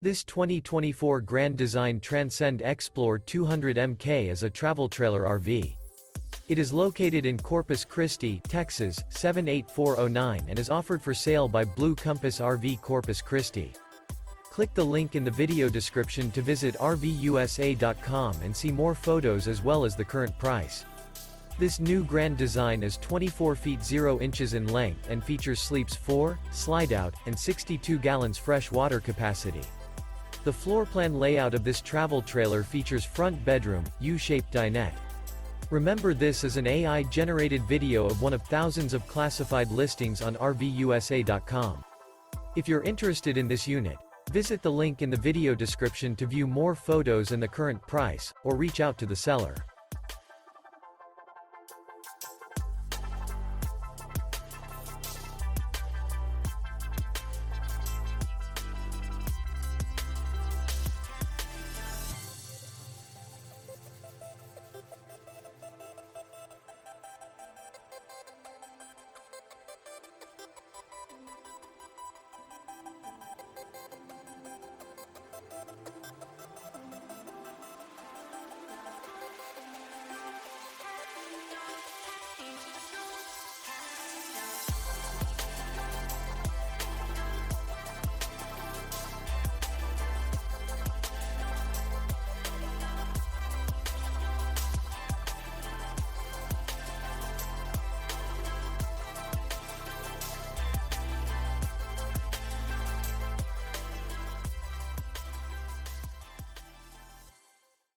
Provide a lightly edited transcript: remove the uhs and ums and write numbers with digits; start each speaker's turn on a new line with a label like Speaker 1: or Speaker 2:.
Speaker 1: This 2024 Grand Design Transcend Xplor 200 MK is a travel trailer RV. It is located in Corpus Christi, Texas, 78409 and is offered for sale by Blue Compass RV Corpus Christi. Click the link in the video description to visit RVUSA.com and see more photos as well as the current price. This new Grand Design is 24 feet 0 inches in length and features sleeps 4, Slideout, and 62 gallons fresh water capacity. The floor plan layout of this travel trailer features front bedroom, U-shaped dinette. Remember, this is an AI-generated video of one of thousands of classified listings on RVUSA.com. If you're interested in this unit, visit the link in the video description to view more photos and the current price, or reach out to the seller.